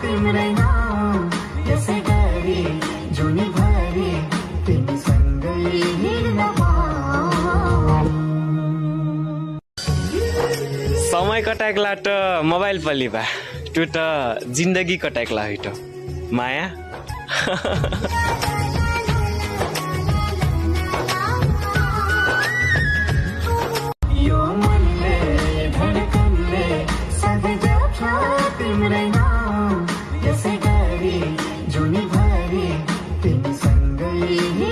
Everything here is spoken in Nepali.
तिम्रै नाम यसै गरी जुनीभरि तिमीसँगै हिँड्न समय कटाएकला त मोबाइल पलिबा त्यो त जिन्दगी कटाएकला है त माया यो मनले धडकनले सधैँ जप्छ तिम्रै नाम यसै गरी जुनीभरि तिमीसँगै